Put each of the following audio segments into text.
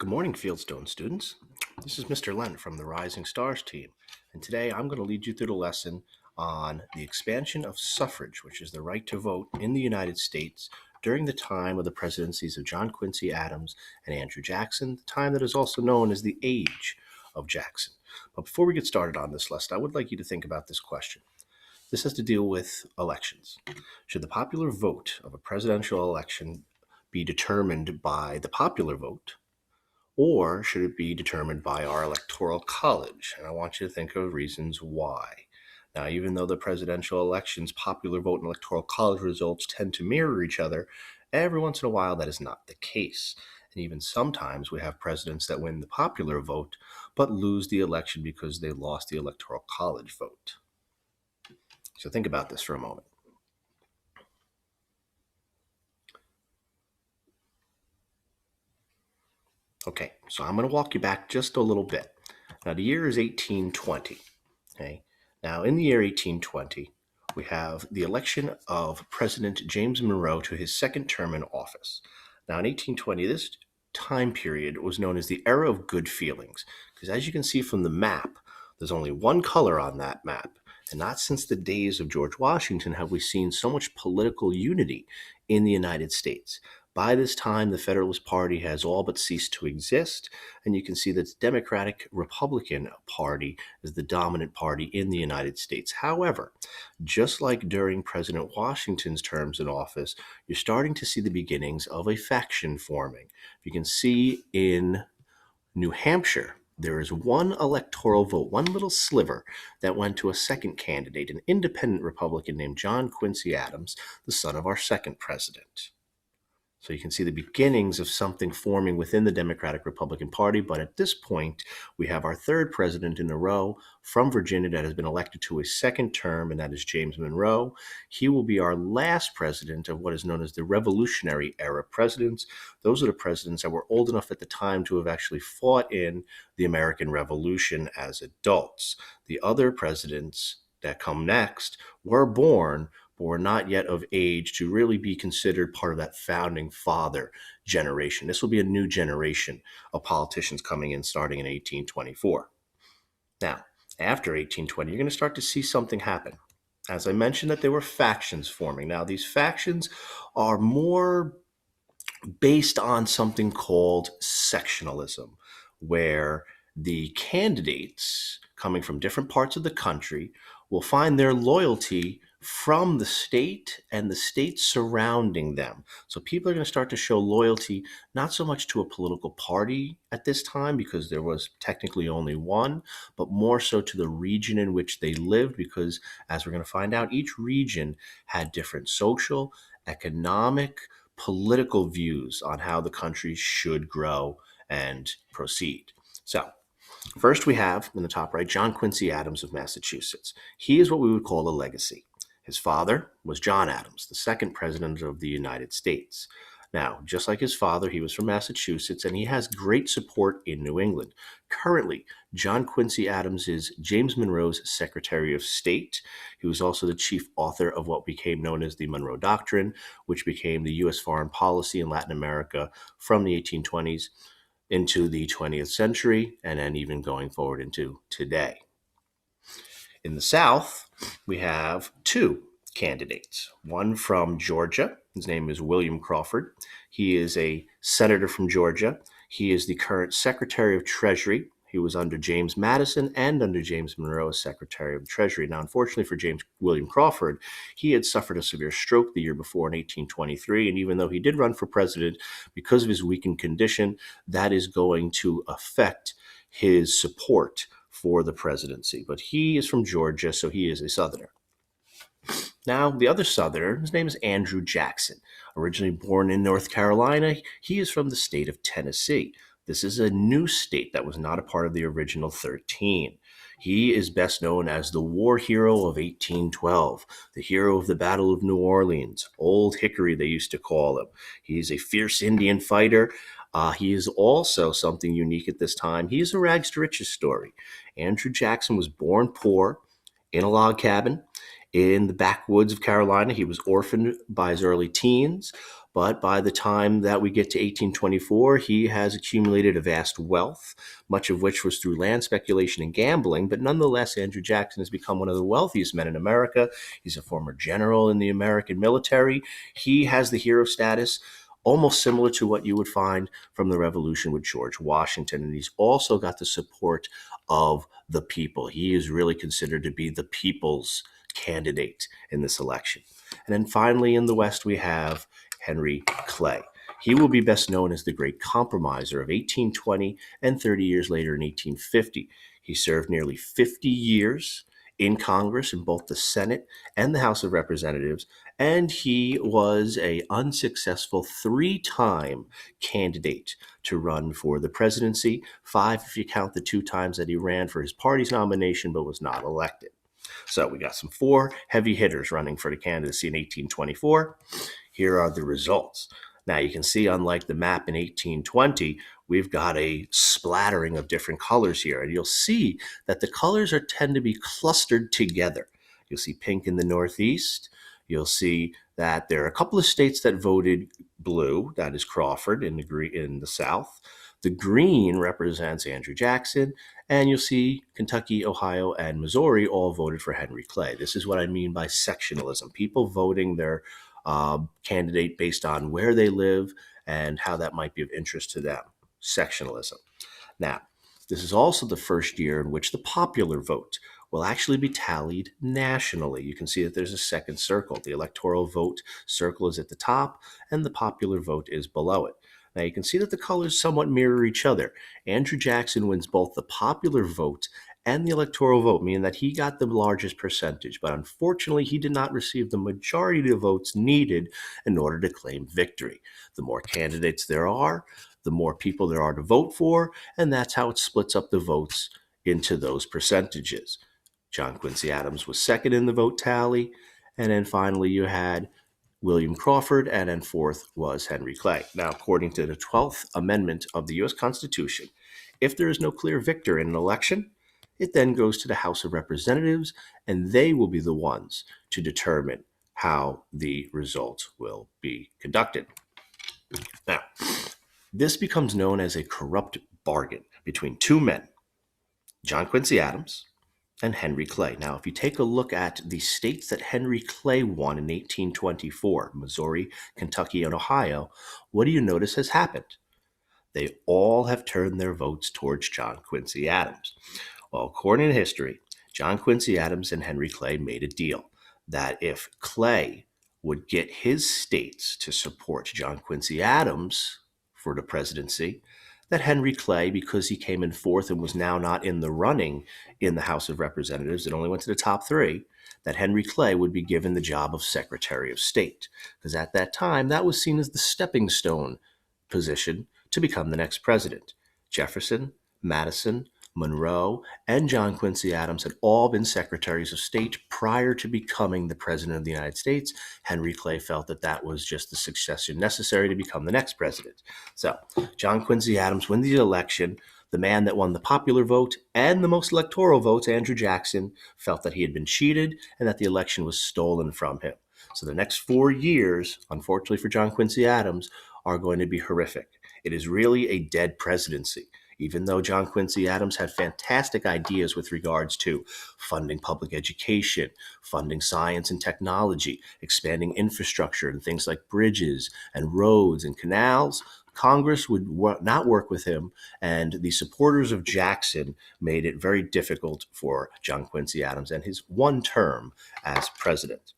Good morning, Fieldstone students. This is Mr. Lent from the Rising Stars team, and today I'm going to lead you through the lesson on the expansion of suffrage, which is the right to vote in the United States during the time of the presidencies of John Quincy Adams and Andrew Jackson, the time that is also known as the Age of Jackson. But before we get started on this lesson, I would like you to think about this question. This has to deal with elections. Should the popular vote of a presidential election be determined by the popular vote, or should it be determined by our electoral college? And I want you to think of reasons why. Now, even though the presidential elections, popular vote and electoral college results tend to mirror each other, every once in a while that is not the case. And even sometimes we have presidents that win the popular vote but lose the election because they lost the electoral college vote. So think about this for a moment. Okay, so I'm going to walk you back just a little bit. Now, the year is 1820. Okay, now in the year 1820, we have the election of President James Monroe to his second term in office. Now, in 1820, this time period was known as the era of good feelings, because as you can see from the map, there's only one color on that map. And not since the days of George Washington have we seen so much political unity in the United States. By this time, the Federalist Party has all but ceased to exist, and you can see that the Democratic Republican Party is the dominant party in the United States. However, just like during President Washington's terms in office, you're starting to see the beginnings of a faction forming. You can see in New Hampshire, there is one electoral vote, one little sliver that went to a second candidate, an independent Republican named John Quincy Adams, the son of our second president. So you can see the beginnings of something forming within the Democratic Republican Party. But at this point, we have our third president in a row from Virginia that has been elected to a second term, and that is James Monroe. He will be our last president of what is known as the Revolutionary Era presidents. Those are the presidents that were old enough at the time to have actually fought in the American Revolution as adults. The other presidents that come next were born, but were not yet of age to really be considered part of that founding father generation. This will be a new generation of politicians coming in starting in 1824. Now, after 1820, you're going to start to see something happen. As I mentioned, that there were factions forming. Now, these factions are more based on something called sectionalism, where the candidates coming from different parts of the country will find their loyalty from the state and the states surrounding them. So people are going to start to show loyalty not so much to a political party at this time, because there was technically only one, but more so to the region in which they lived, because as we're going to find out, each region had different social, economic, political views on how the country should grow and proceed. So first, we have in the top right John Quincy Adams of Massachusetts. He is what we would call a legacy. His father was John Adams, the second president of the United States. Now, just like his father, he was from Massachusetts, and he has great support in New England. Currently, John Quincy Adams is James Monroe's Secretary of State. He was also the chief author of what became known as the Monroe Doctrine, which became the U.S. foreign policy in Latin America from the 1820s into the 20th century, and then even going forward into today. In the South, we have two candidates. One from Georgia. His name is William Crawford. He is a senator from Georgia. He is the current Secretary of Treasury. He was under James Madison and under James Monroe as Secretary of Treasury. Now, unfortunately for James William Crawford, he had suffered a severe stroke the year before in 1823. And even though he did run for president, because of his weakened condition, that is going to affect his support for the presidency. But he is from Georgia, so he is a Southerner. Now, the other Southerner, his name is Andrew Jackson. Originally born in North Carolina, he is from the state of Tennessee. This is a new state that was not a part of the original 13. He is best known as the war hero of 1812, the hero of the Battle of New Orleans, Old Hickory they used to call him. He's a fierce Indian fighter. He is also something unique at this time. He is a rags to riches story. Andrew Jackson was born poor in a log cabin in the backwoods of Carolina. He was orphaned by his early teens, But by the time that we get to 1824, he has accumulated a vast wealth, much of which was through land speculation and gambling. But nonetheless, Andrew Jackson has become one of the wealthiest men in America. He's a former general in the American military. He has the hero status, almost similar to what you would find from the Revolution with George Washington. And he's also got the support of the people. He is really considered to be the people's candidate in this election. And then finally, in the West, we have Henry Clay. He will be best known as the Great Compromiser of 1820 and 30 years later in 1850. He served nearly 50 years in Congress in both the Senate and the House of Representatives, and he was an unsuccessful three-time candidate to run for the presidency, 5 if you count the 2 times that he ran for his party's nomination but was not elected. So we got some 4 heavy hitters running for the candidacy in 1824. Here are the results. Now you can see, unlike the map in 1820, we've got a splattering of different colors here. And you'll see that the colors tend to be clustered together. You'll see pink in the Northeast. You'll see that there are a couple of states that voted blue. That is Crawford in the South. The green represents Andrew Jackson, and you'll see Kentucky, Ohio, and Missouri all voted for Henry Clay. This is what I mean by sectionalism. People voting their candidate based on where they live and how that might be of interest to them. Sectionalism. Now, this is also the first year in which the popular vote will actually be tallied nationally. You can see that there's a second circle. The electoral vote circle is at the top, and the popular vote is below it. Now you can see that the colors somewhat mirror each other. Andrew Jackson wins both the popular vote and the electoral vote, meaning that he got the largest percentage. But unfortunately, he did not receive the majority of the votes needed in order to claim victory. The more candidates there are, the more people there are to vote for, and that's how it splits up the votes into those percentages. John Quincy Adams was second in the vote tally, and then finally you had William Crawford, and then fourth was Henry Clay. Now, according to the 12th Amendment of the U.S. Constitution, if there is no clear victor in an election, it then goes to the House of Representatives, and they will be the ones to determine how the results will be conducted. Now, this becomes known as a corrupt bargain between 2 men, John Quincy Adams and Henry Clay. Now, if you take a look at the states that Henry Clay won in 1824, Missouri, Kentucky, and Ohio, what do you notice has happened? They all have turned their votes towards John Quincy Adams. Well, according to history, John Quincy Adams and Henry Clay made a deal that if Clay would get his states to support John Quincy Adams for the presidency, that Henry Clay, because he came in fourth and was now not in the running in the House of Representatives, it only went to the top 3, that Henry Clay would be given the job of Secretary of State. Because at that time, that was seen as the stepping stone position to become the next president. Jefferson, Madison, Monroe, and John Quincy Adams had all been secretaries of state prior to becoming the president of the United States. Henry Clay felt that that was just the succession necessary to become the next president. So John Quincy Adams wins the election. The man that won the popular vote and the most electoral votes, Andrew Jackson, felt that he had been cheated and that the election was stolen from him. So the next 4 years, unfortunately for John Quincy Adams, are going to be horrific. It is really a dead presidency. Even though John Quincy Adams had fantastic ideas with regards to funding public education, funding science and technology, expanding infrastructure and things like bridges and roads and canals, Congress would not work with him, and the supporters of Jackson made it very difficult for John Quincy Adams and his one term as president.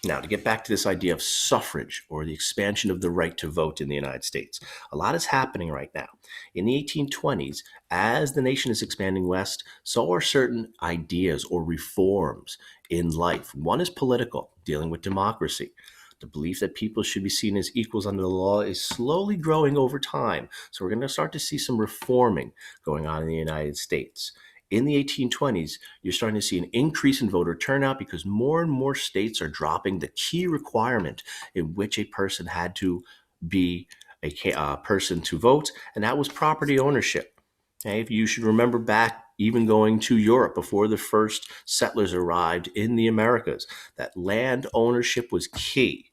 Now, to get back to this idea of suffrage, or the expansion of the right to vote in the United States, a lot is happening right now. In the 1820s, as the nation is expanding west, so are certain ideas or reforms in life. One is political, dealing with democracy. The belief that people should be seen as equals under the law is slowly growing over time. So we're going to start to see some reforming going on in the United States. In the 1820s, you're starting to see an increase in voter turnout because more and more states are dropping the key requirement in which a person had to be a person to vote, and that was property ownership. Okay, if you should remember back even going to Europe before the first settlers arrived in the Americas, that land ownership was key.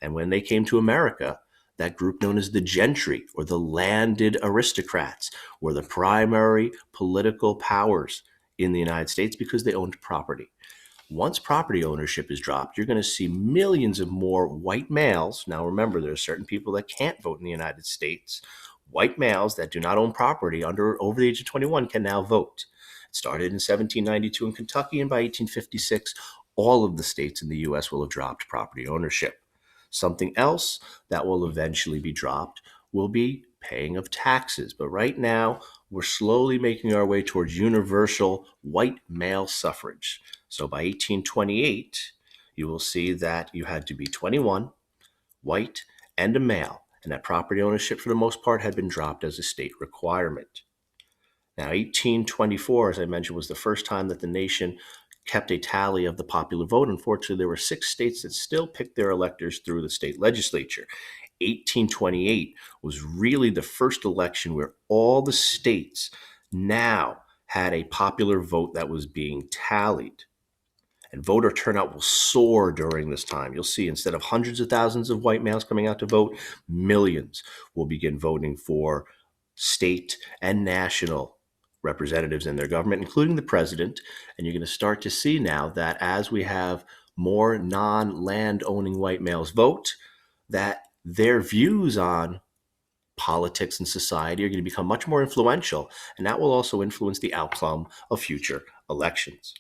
And when they came to America, that group known as the gentry or the landed aristocrats were the primary political powers in the United States because they owned property. Once property ownership is dropped, you're going to see millions of more white males. Now, remember, there are certain people that can't vote in the United States. White males that do not own property over the age of 21 can now vote. It started in 1792 in Kentucky, and by 1856, all of the states in the U.S. will have dropped property ownership. Something else that will eventually be dropped will be paying of taxes. But right now, we're slowly making our way towards universal white male suffrage. So by 1828, you will see that you had to be 21, white, and a male, and that property ownership for the most part had been dropped as a state requirement. Now, 1824, as I mentioned, was the first time that the nation kept a tally of the popular vote. Unfortunately, there were 6 states that still picked their electors through the state legislature. 1828 was really the first election where all the states now had a popular vote that was being tallied. And voter turnout will soar during this time. You'll see instead of hundreds of thousands of white males coming out to vote, millions will begin voting for state and national representatives in their government, including the president. And you're going to start to see now that as we have more non-land owning white males vote, that their views on politics and society are going to become much more influential, and that will also influence the outcome of future elections.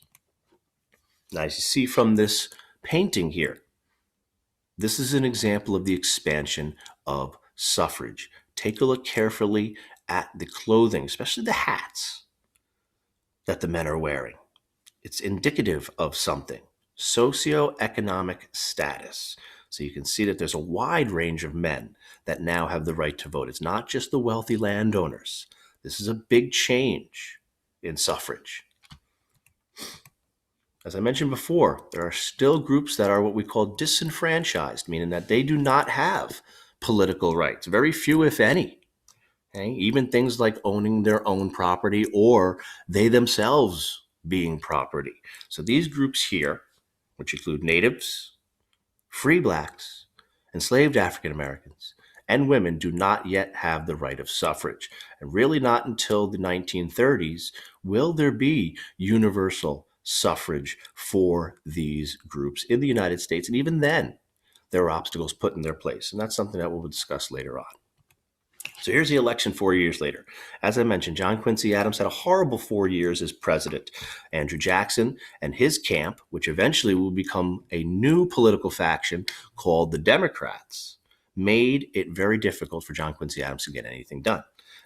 Now, as you see from this painting here, this is an example of the expansion of suffrage. Take a look carefully at the clothing, especially the hats that the men are wearing. It's indicative of something, socioeconomic status. So you can see that there's a wide range of men that now have the right to vote. It's not just the wealthy landowners. This is a big change in suffrage. As I mentioned before, there are still groups that are what we call disenfranchised, meaning that they do not have political rights, very few, if any. Okay? Even things like owning their own property or they themselves being property. So these groups here, which include natives, free blacks, enslaved African Americans, and women, do not yet have the right of suffrage. And really not until the 1930s will there be universal suffrage for these groups in the United States. And even then, there are obstacles put in their place. And that's something that we'll discuss later on. So here's the election 4 years later. As I mentioned, John Quincy Adams had a horrible 4 years as president. Andrew Jackson and his camp, which eventually will become a new political faction called the Democrats, made it very difficult for John Quincy Adams to get anything done.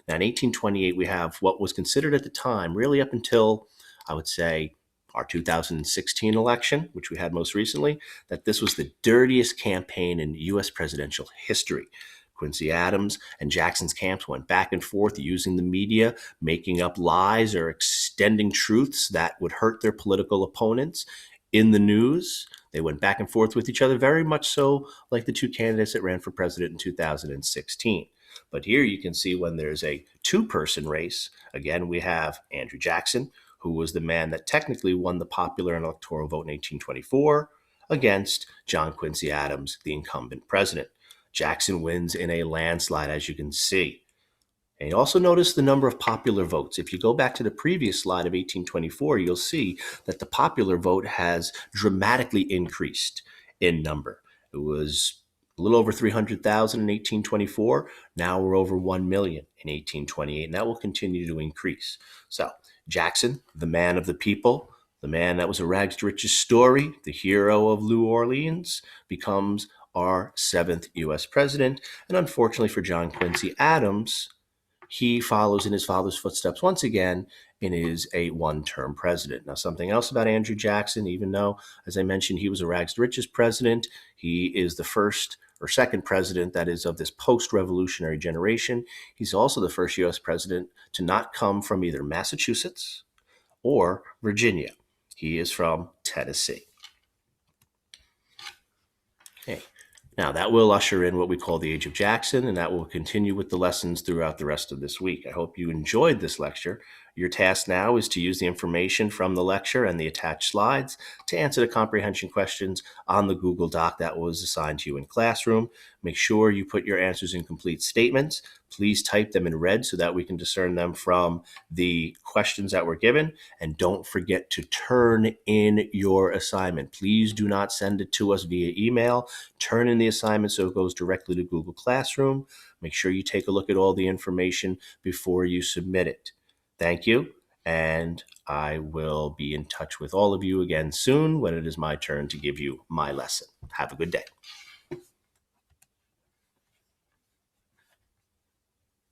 Now, in 1828, we have what was considered at the time, really up until, I would say, our 2016 election, which we had most recently, that this was the dirtiest campaign in U.S. presidential history. Quincy Adams and Jackson's camps went back and forth using the media, making up lies or extending truths that would hurt their political opponents in the news. They went back and forth with each other, very much so like the 2 candidates that ran for president in 2016. But here you can see when there's a 2-person race, again, we have Andrew Jackson, who was the man that technically won the popular and electoral vote in 1824, against John Quincy Adams, the incumbent president. Jackson wins in a landslide, as you can see. And you also notice the number of popular votes. If you go back to the previous slide of 1824, you'll see that the popular vote has dramatically increased in number. It was a little over 300,000 in 1824. Now we're over 1 million in 1828, and that will continue to increase. So Jackson, the man of the people, the man that was a rags to riches story, the hero of New Orleans, becomes our 7th U.S. president. And unfortunately for John Quincy Adams, he follows in his father's footsteps once again and is a 1-term president. Now, something else about Andrew Jackson, even though, as I mentioned, he was a rags to riches president, he is the first or second president that is of this post-revolutionary generation. He's also the first U.S. president to not come from either Massachusetts or Virginia. He is from Tennessee. Okay. Now, that will usher in what we call the Age of Jackson, and that will continue with the lessons throughout the rest of this week. I hope you enjoyed this lecture. Your task now is to use the information from the lecture and the attached slides to answer the comprehension questions on the Google Doc that was assigned to you in classroom. Make sure you put your answers in complete statements. Please type them in red so that we can discern them from the questions that were given. And don't forget to turn in your assignment. Please do not send it to us via email. Turn in the assignment so it goes directly to Google Classroom. Make sure you take a look at all the information before you submit it. Thank you, and I will be in touch with all of you again soon when it is my turn to give you my lesson. Have a good day.